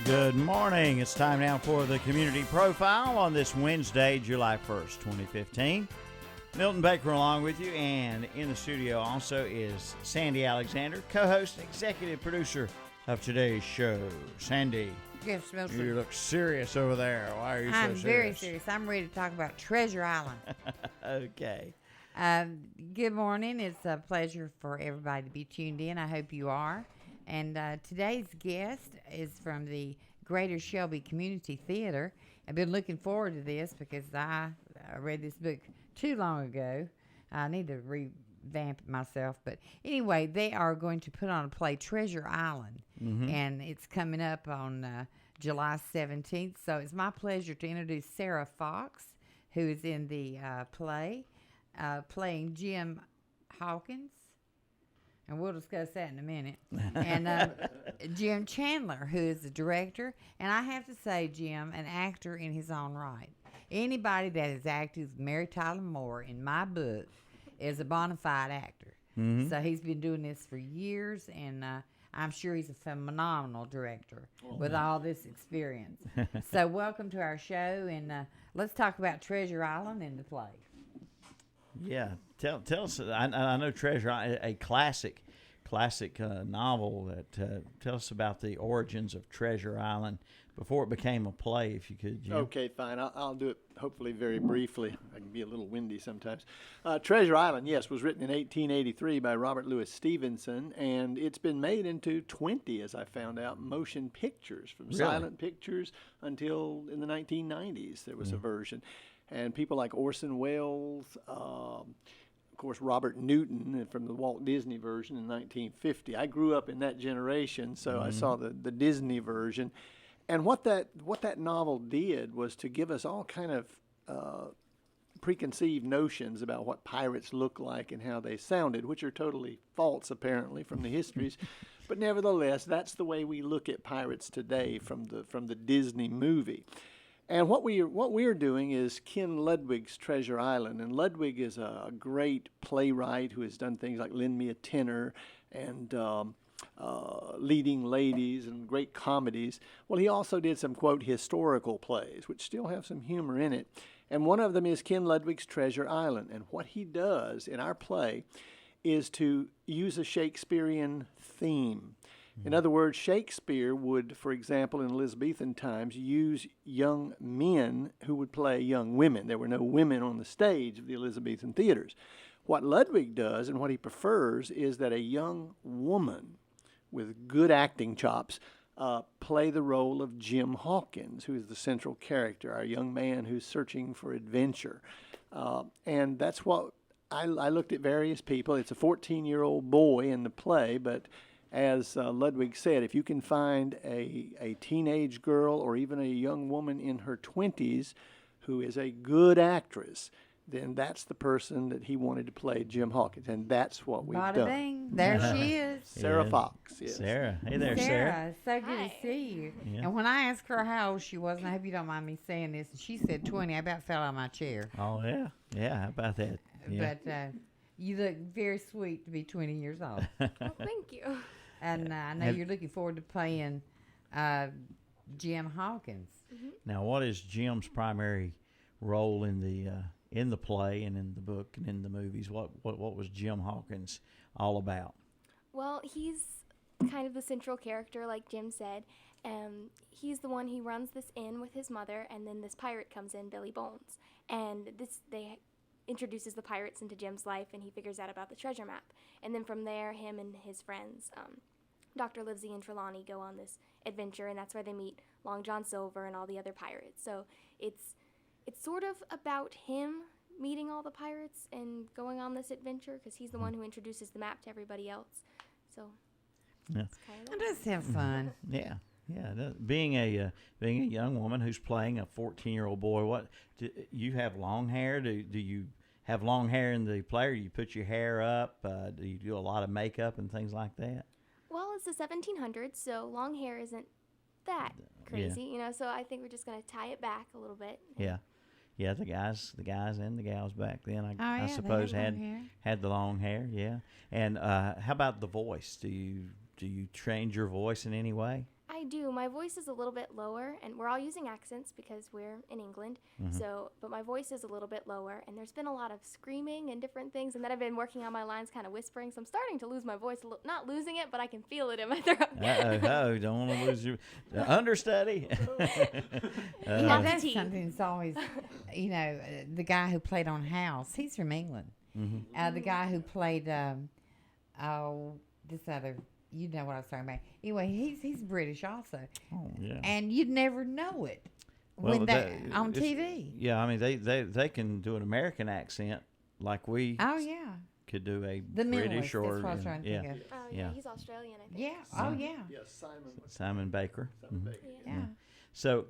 Good morning. It's time now for the Community Profile on this Wednesday, July 1st, 2015. Milton Baker along with you, and in the studio also is Sandy Alexander, co-host and executive producer of today's show. Sandy, Yes, Milton. you look serious over there. Why are you so serious? I'm very serious. I'm ready to talk about Treasure Island. Okay. Good morning. It's a pleasure for everybody to be tuned in. I hope you are. And today's guest is from the Greater Shelby Community Theater. I've been looking forward to this because I read this book too long ago. I need to revamp it myself. But anyway, they are going to put on a play, Treasure Island. Mm-hmm. And it's coming up on July 17th. So it's my pleasure to introduce Sarah Fox, who is in the play, playing Jim Hawkins. And we'll discuss that in a minute. And Jim Chandler, who is the director. And I have to say, Jim, an actor in his own right. Anybody that has acted with Mary Tyler Moore in my book is a bona fide actor. Mm-hmm. So he's been doing this for years, and I'm sure he's a phenomenal director with all this experience. So welcome to our show, and let's talk about Treasure Island and the play. Yeah, tell us. I know Treasure, a classic novel. That tell us about the origins of Treasure Island before it became a play, if you could, Jim. Okay, fine. I'll do it hopefully very briefly. I can be a little windy sometimes. Treasure Island, yes, was written in 1883 by Robert Louis Stevenson, and it's been made into 20, as I found out, motion pictures, from silent pictures until in the 1990s there was a version. And people like Orson Welles, of course, Robert Newton from the Walt Disney version in 1950. I grew up in that generation, so I saw the Disney version. And what that novel did was to give us all kind of preconceived notions about what pirates look like and how they sounded, which are totally false, apparently, from the histories. But nevertheless, that's the way we look at pirates today from the Disney movie. And what we're doing is Ken Ludwig's Treasure Island. And Ludwig is a great playwright who has done things like Lend Me a Tenor and Leading Ladies and great comedies. Well, he also did some, quote, historical plays, which still have some humor in it. And one of them is Ken Ludwig's Treasure Island. And what he does in our play is to use a Shakespearean theme. In other words, Shakespeare would, for example, in Elizabethan times, use young men who would play young women. There were no women on the stage of the Elizabethan theaters. What Ludwig does and what he prefers is that a young woman with good acting chops play the role of Jim Hawkins, who is the central character, our young man who's searching for adventure. And that's what I looked at various people. It's a 14-year-old boy in the play, but as Ludwig said, if you can find a teenage girl or even a young woman in her 20s who is a good actress, then that's the person that he wanted to play Jim Hawkins, and that's what we've done. Bing, there she is. Sarah Fox, yes. Sarah. Hey there, Sarah. So good to see you. Yeah. And when I asked her how old she was, and I hope you don't mind me saying this, and she said 20, I about fell out of my chair. Oh, yeah. Yeah, how about that? Yeah. But you look very sweet to be 20 years old. Well, thank you. And I know you're looking forward to playing Jim Hawkins. Mm-hmm. Now, what is Jim's primary role in the play and in the book and in the movies? What was Jim Hawkins all about? Well, he's kind of the central character, like Jim said. He's the one who runs this inn with his mother, and then this pirate comes in, Billy Bones, and they introduces the pirates into Jim's life, and he figures out about the treasure map. And then from there, him and his friends, Dr. Livesey and Trelawney, go on this adventure, and that's where they meet Long John Silver and all the other pirates. So it's sort of about him meeting all the pirates and going on this adventure, because he's the one who introduces the map to everybody else. So it's kind of Just have fun. Yeah. Yeah, being a young woman who's playing a 14-year-old boy, what do you have long hair? Do you have long hair in the play, or do you put your hair up? Do you do a lot of makeup and things like that? Well, it's the 1700s, so long hair isn't that crazy, So I think we're just going to tie it back a little bit. Yeah, the guys and the gals back then, I I suppose had the long hair. Yeah, and how about the voice? Do you change your voice in any way? I do. My voice is a little bit lower, and we're all using accents because we're in England. So, but my voice is a little bit lower, and there's been a lot of screaming and different things, and then I've been working on my lines, kind of whispering. So I'm starting to lose my voice. Not losing it, but I can feel it in my throat. Don't want to lose your understudy. That's something that's always, the guy who played on House, he's from England. The guy who played, this other, you know what I was talking about. Anyway, he's British also. Oh, yeah. And you'd never know it Well, on TV. Yeah, I mean, they can do an American accent like we Oh, yeah. could do a The British Mentalist, or that's what I was trying to yeah, think of. Oh, Yeah. he's Australian, I think. Yeah. Oh, yeah. Yes, Simon Baker. Simon Baker. Yeah. So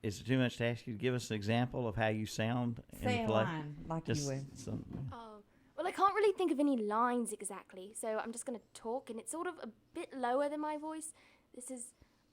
is it too much to ask you to give us an example of how you sound in Say the a play? line like Just you would. some, Well, I can't really think of any lines exactly, so I'm just going to talk, and it's sort of a bit lower than my voice.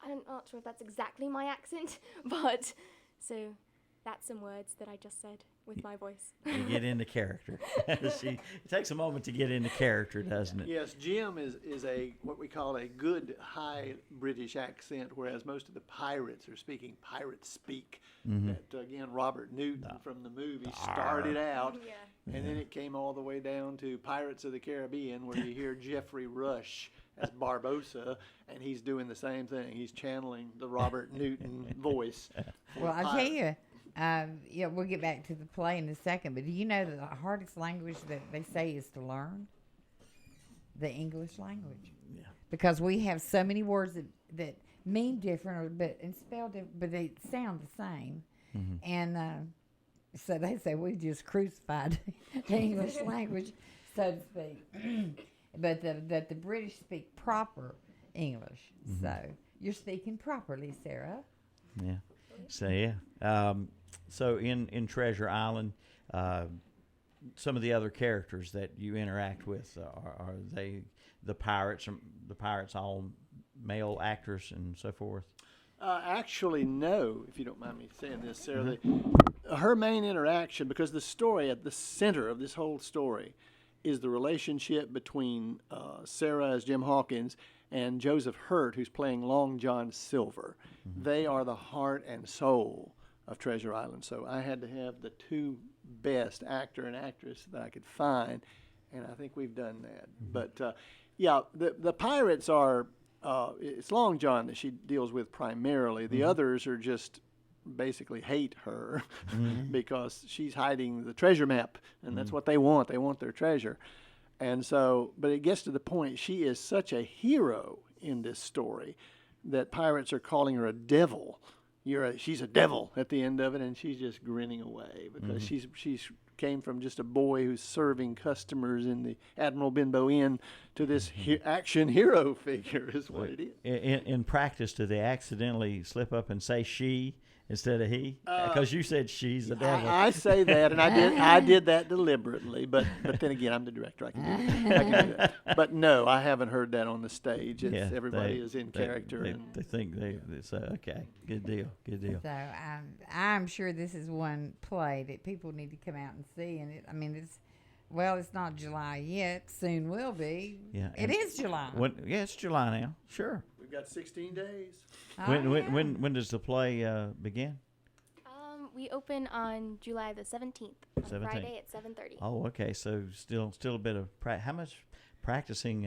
I'm not sure if that's exactly my accent, but so that's some words that I just said with my voice. you get into character. It takes a moment to get into character, doesn't it? Yes, Jim is a what we call a good high British accent, whereas most of the pirates are speaking pirate speak. That again, Robert Newton from the movie started out, and then it came all the way down to Pirates of the Caribbean, where you hear Jeffrey Rush as Barbossa, and he's doing the same thing. He's channeling the Robert Newton voice. Well, I'll tell you, we'll get back to the play in a second, but do you know that the hardest language that they say is to learn? The English language. Yeah. Because we have so many words that mean different and spell different, but they sound the same. And so they say we just crucified the English language, so to speak. But the British speak proper English. So you're speaking properly, Sarah. Yeah. So yeah. So in Treasure Island, some of the other characters that you interact with are they the pirates? The pirates all male actors and so forth. Actually, no. If you don't mind me saying this, Sarah, her main interaction, because the story at the center of this whole story is the relationship between Sarah as Jim Hawkins and Joseph Hurt, who's playing Long John Silver. They are the heart and soul of Treasure Island. So I had to have the two best actor and actress that I could find, and I think we've done that. But the pirates are it's Long John that she deals with primarily. The others are just basically hate her because she's hiding the treasure map, and that's what they want. They want their treasure. And so, but it gets to the point, she is such a hero in this story that pirates are calling her a devil. She's a devil at the end of it, and she's just grinning away because she's came from just a boy who's serving customers in the Admiral Benbow Inn to this action hero figure is what it is. In practice, do they accidentally slip up and say she instead of he? Because you said she's the devil. I say that, and I did that deliberately, but then again, I'm the director. I can do that. But no, I haven't heard that on the stage. Everybody is in character. They think they say, okay, good deal. So I'm sure this is one play that people need to come out and see. And it's not July yet. Soon will be. Yeah, it is July. It's July now. Sure. We've got 16 days. When does the play begin? We open on July the 17th, on Friday at 7:30. Oh, okay. So still a bit of how much practicing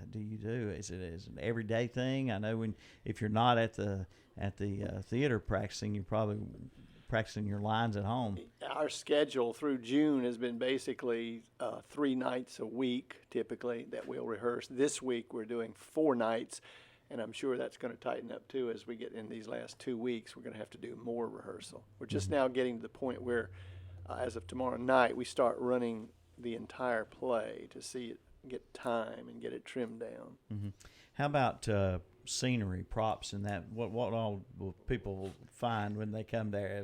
do you do? Is it an everyday thing? I know if you're not at the theater practicing, you're probably practicing your lines at home. Our schedule through June has been basically 3 nights a week, typically, that we'll rehearse. This week we're doing 4 nights, and I'm sure that's going to tighten up too as we get in these last 2 weeks. We're going to have to do more rehearsal. We're just now getting to the point where, as of tomorrow night, we start running the entire play to see it get time and get it trimmed down. How about scenery, props, and that? What all will people find when they come there?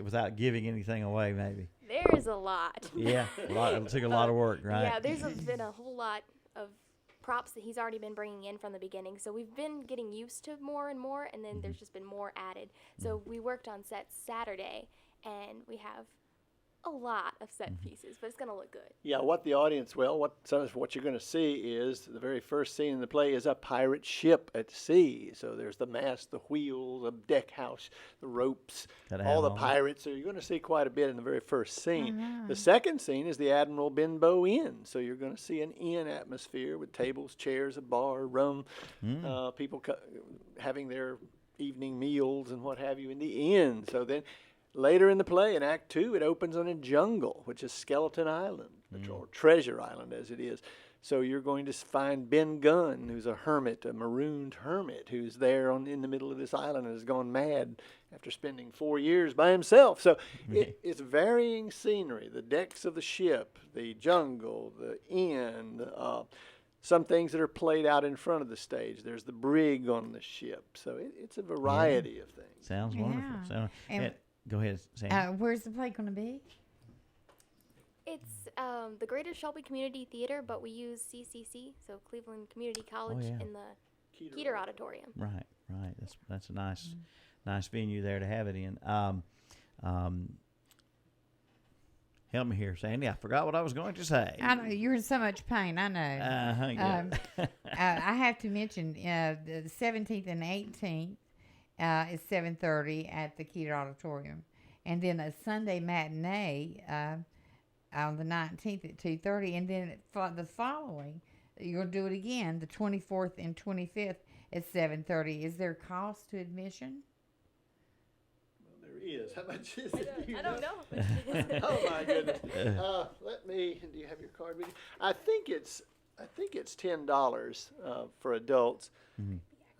Without giving anything away, maybe. There is a lot. Yeah, it took a lot of work, right? Yeah, there's been a whole lot of props that he's already been bringing in from the beginning. So we've been getting used to more and more, and then there's just been more added. So we worked on sets Saturday, and we have a lot of set pieces, but it's going to look good. Yeah, what the audience, well, what you're going to see is the very first scene in the play is a pirate ship at sea. So there's the mast, the wheels, the deck house, the ropes, Gotta all have the all that. pirates. So you're going to see quite a bit in the very first scene. The second scene is the Admiral Benbow Inn. So you're going to see an inn atmosphere with tables, chairs, a bar, rum, people having their evening meals and what have you in the inn. So then later in the play, in Act 2, it opens on a jungle, which is Skeleton Island, or Treasure Island as it is. So you're going to find Ben Gunn, who's a hermit, a marooned hermit, who's there in the middle of this island and has gone mad after spending 4 years by himself. So it's varying scenery, the decks of the ship, the jungle, the inn, some things that are played out in front of the stage. There's the brig on the ship. So it's a variety of things. Sounds wonderful. And Go ahead, Sandy. where's the play going to be? It's the Greater Shelby Community Theater, but we use CCC, so Cleveland Community College, yeah. in the Keeter Auditorium. Right. That's a nice venue there to have it in. Help me here, Sandy. I forgot what I was going to say. I know you're in so much pain. I know. Yeah. I have to mention the 17th and 18th is 7:30 at the Keeter Auditorium, and then a Sunday matinee on the 19th at 2:30, and then the following you'll do it again, the 24th and 25th at 7:30. Is there a cost to admission? There is. How much is it? I don't know. Oh my goodness. Do you have your card with you? I think it's $10 for adults.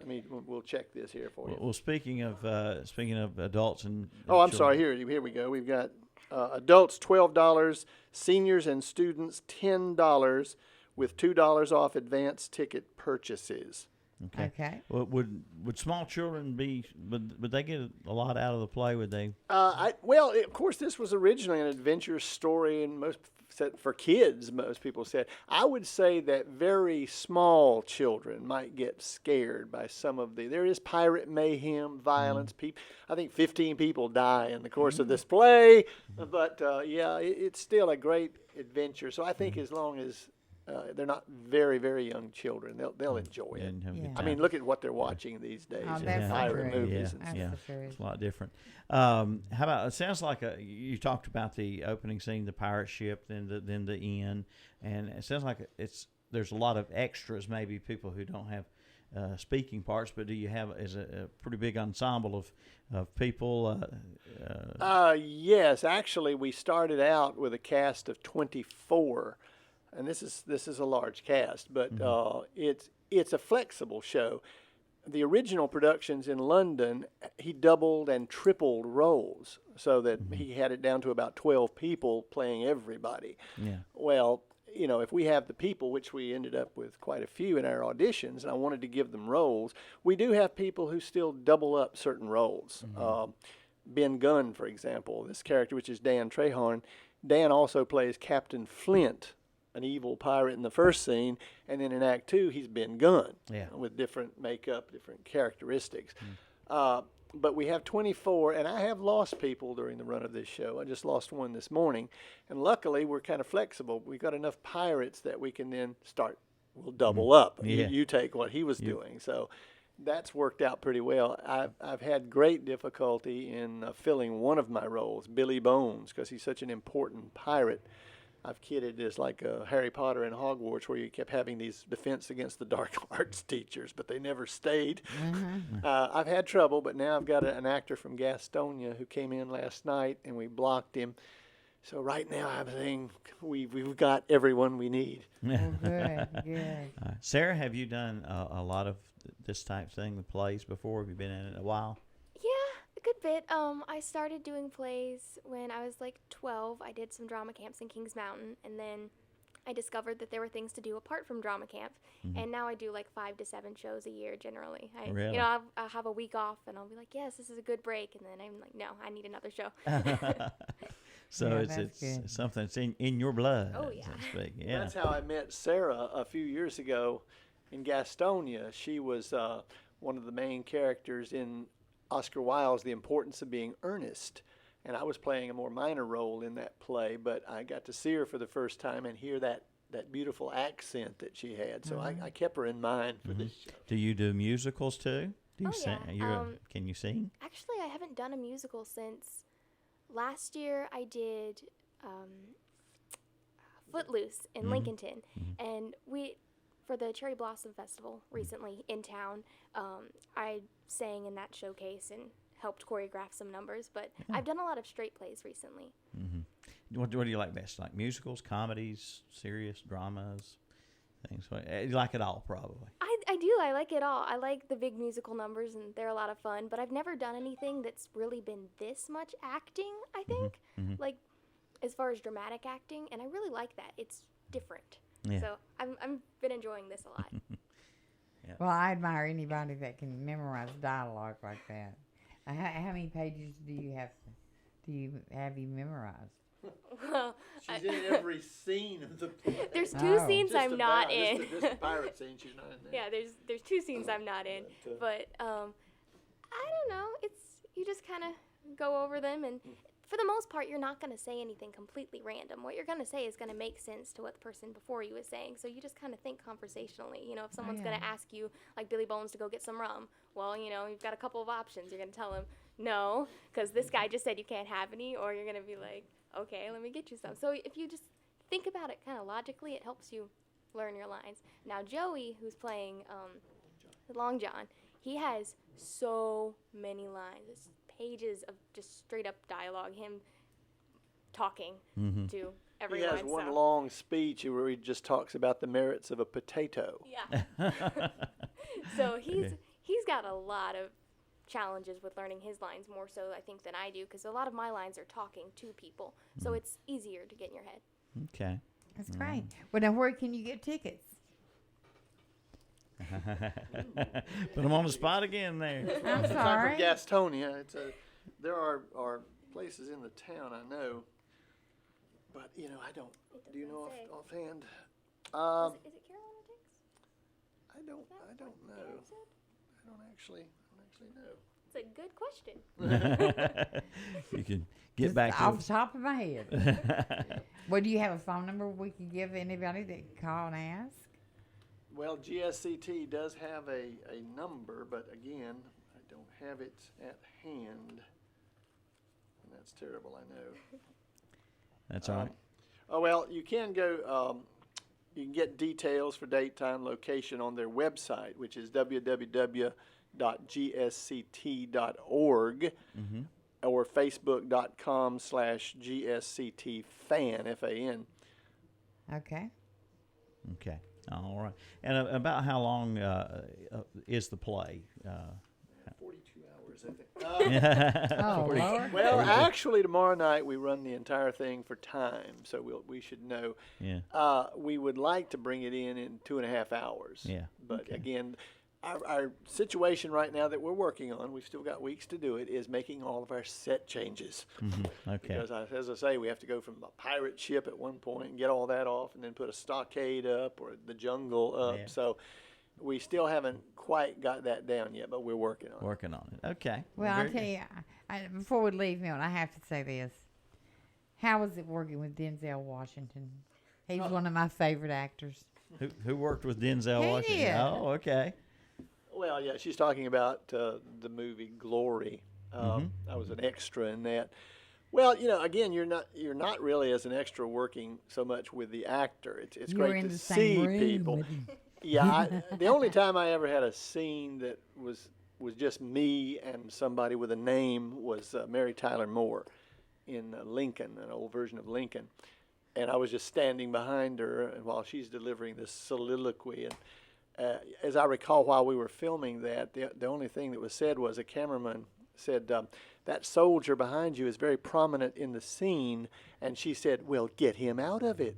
I mean, we'll check this here for you. Well, speaking of adults and I'm children. sorry. Here we go. We've got adults $12, seniors and students $10, with $2 off advance ticket purchases. Okay. Well, would small children would they get a lot out of the play? Would they? Of course, this was originally an adventure story, and most said for kids. Most people said. I would say that very small children might get scared by some of there is pirate mayhem, violence. I think 15 people die in the course of this play, but it's still a great adventure. So I think as long as they're not very, very young children, they'll enjoy it. I mean, look at what they're watching these days. Oh, that's pirate true. movies. It's a lot different. How about? It sounds like you talked about the opening scene, the pirate ship, then the inn, and it sounds like there's a lot of extras. Maybe people who don't have speaking parts, but do you have a pretty big ensemble of people? Yes, actually, we started out with a cast of 24. And this is a large cast, but it's a flexible show. The original productions in London, he doubled and tripled roles so that he had it down to about 12 people playing everybody. Yeah. Well, if we have the people, which we ended up with quite a few in our auditions, and I wanted to give them roles, we do have people who still double up certain roles. Ben Gunn, for example, this character, which is Dan Trehorn, Dan also plays Captain Flint, an evil pirate in the first scene, and then in Act 2, he's Ben Gunn with different makeup, different characteristics. But we have 24, and I have lost people during the run of this show. I just lost one this morning, and luckily we're kind of flexible. We've got enough pirates that we can then we'll double up. Yeah. You take what he was doing. So that's worked out pretty well. I've had great difficulty in filling one of my roles, Billy Bones, because he's such an important pirate. I've kidded as like Harry Potter and Hogwarts, where you kept having these defense against the dark arts teachers, but they never stayed. I've had trouble, but now I've got an actor from Gastonia who came in last night, and we blocked him. So right now I'm saying we've got everyone we need. Good. Sarah, have you done a lot of this type thing, the plays, before? Have you been in it a while? Yeah, a good bit. I started doing plays when I was like 12. I did some drama camps in Kings Mountain, and then I discovered that there were things to do apart from drama camp, and now I do like 5 to 7 shows a year generally. Really? I'll have a week off, and I'll be like, yes, this is a good break, and then I'm like, no, I need another show. So Yeah, it's something that's in your blood. Oh, yeah. So to speak. Yeah. That's how I met Sarah a few years ago in Gastonia. She was one of the main characters in Oscar Wilde's The Importance of Being Earnest. and I was playing a more minor role in that play, but I got to see her for the first time and hear that beautiful accent that she had. So I kept her in mind for this show. Do you do musicals too? Do you yeah. Can you sing? Actually, I haven't done a musical since last year. I did Footloose in Lincolnton, and for the Cherry Blossom Festival recently in town, I sang in that showcase and helped choreograph some numbers, but I've done a lot of straight plays recently. What do you like best? Like musicals, comedies, serious dramas, things like you like it all, probably. I do. I like it all. I like the big musical numbers, and they're a lot of fun, but I've never done anything that's really been this much acting, I think, like as far as dramatic acting, and I really like that. It's different. Yeah. So I've been enjoying this a lot. Well, I admire anybody that can memorize dialogue like that. How many pages do you have you memorized? Well, She's in every scene of the play. there's two scenes Just I'm not about. in. Just the pirate scene, she's not in there. Yeah, there's two scenes I'm not in, but I don't know. You just kind of go over them, and for the most part, you're not going to say anything completely random. What you're going to say is going to make sense to what the person before you is saying. So you just kind of think conversationally. You know, if someone's going to ask you, like Billy Bones, to go get some rum, well, you know, you've got a couple of options. You're going to tell him no, because this guy just said you can't have any, or you're going to be like, okay, let me get you some. So if you just think about it kind of logically, it helps you learn your lines. Now, Joey, who's playing Long John, he has so many lines. It's pages of just straight up dialogue, him talking to everyone. He has one long speech where he just talks about the merits of a potato. Yeah. So he's got a lot of challenges with learning his lines, more so I think than I do, because a lot of my lines are talking to people, so it's easier to get in your head. Okay. That's great. Well, now where can you get tickets? Put them on the spot again there. I'm I'm sorry. from Gastonia. There are places in the town I know, but you know I don't. Do you know say. offhand? Is it Carolina Dix? I don't know. I don't actually know. It's a good question. You can get Just back to off the top of my head. Well, do you have a phone number we can give anybody that can call and ask? Well, GSCT does have a number, but again, I don't have it at hand. And that's terrible, I know. That's all right. Oh, well, you can go, you can get details for date, time, location on their website, which is www.gsct.org, or facebook.com/gsctfan, F-A-N. Okay. Okay. All right. And about how long is the play? 42 hours, I think. Oh, Lord. Well, actually, tomorrow night we run the entire thing for time, so we should know. Yeah. We would like to bring it in 2.5 hours. Yeah. But Okay. again, our situation right now that we're working on, we've still got weeks to do it, is making all of our set changes. Okay. Because, as I say, we have to go from a pirate ship at one point and get all that off and then put a stockade up or the jungle up. Yeah. So we still haven't quite got that down yet, but we're working on it. Working on it. Okay. Well, I'll Very tell good. you, before we leave, Milton, I have to say this. How was it working with Denzel Washington? He's one of my favorite actors. Who worked with Denzel He Washington? did. Oh, okay. Well, yeah, she's talking about the movie Glory. I was an extra in that. Well, you know, again, you're not really as an extra working so much with the actor. It's You were great in to the same see room people. with him. Yeah, the only time I ever had a scene that was just me and somebody with a name was Mary Tyler Moore in Lincoln, an old version of Lincoln, and I was just standing behind her while she's delivering this soliloquy. And as I recall, while we were filming that, the only thing that was said was a cameraman said, that soldier behind you is very prominent in the scene, and she said, well, get him out of it.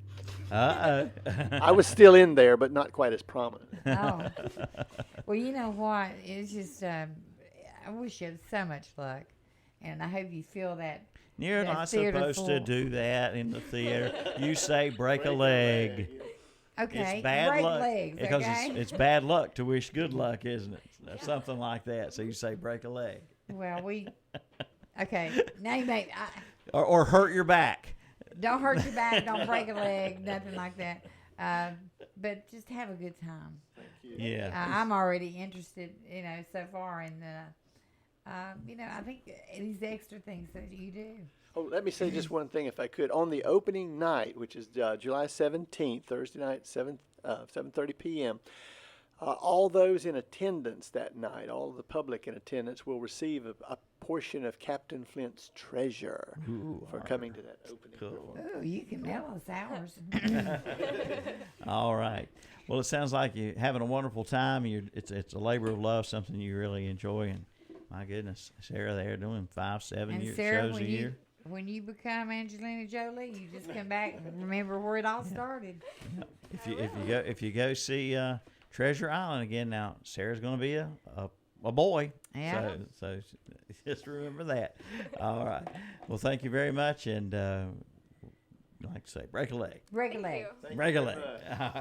Uh-oh. I was still in there, but not quite as prominent. Oh. Well, you know what? It's just, I wish you had so much luck. And I hope you feel that. You're that not theater supposed to full. do that in the theater. You say break a leg. Okay, It's bad break luck legs, because okay? it's bad luck to wish good luck, isn't it? Something like that. So you say break a leg. Well, Okay. Now you may or hurt your back. don't hurt your back, don't break a leg, nothing like that. But just have a good time. Yeah. I'm already interested, so far in I think these extra things that you do. Oh, let me say just one thing, if I could. On the opening night, which is July 17th, Thursday night, 7:30 p.m., all those in attendance that night, all of the public in attendance, will receive a portion of Captain Flint's treasure for coming to that opening. Cool. Oh, you can mail us ours. All right. Well, it sounds like you're having a wonderful time. It's a labor of love, something you really enjoy. And my goodness, Sarah, they're doing 5-7 And years Sarah, shows a year. when you become Angelina Jolie, you just come back and remember where it all started. If you go see Treasure Island again, now Sarah's going to be a boy. Yeah. So just remember that. All right. Well, thank you very much, and like to say, break a leg. Break a Thank leg. you. Break a leg. All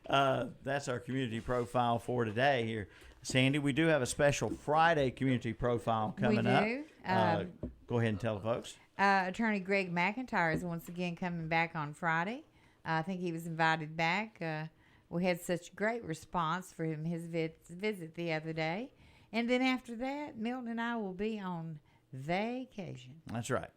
right. That's our community profile for today here. Sandy, we do have a special Friday community profile coming up. We do. Go ahead and tell the folks. Attorney Greg McIntyre is once again coming back on Friday. I think he was invited back. We had such great response for his visit the other day. And then after that, Milton and I will be on vacation. That's right.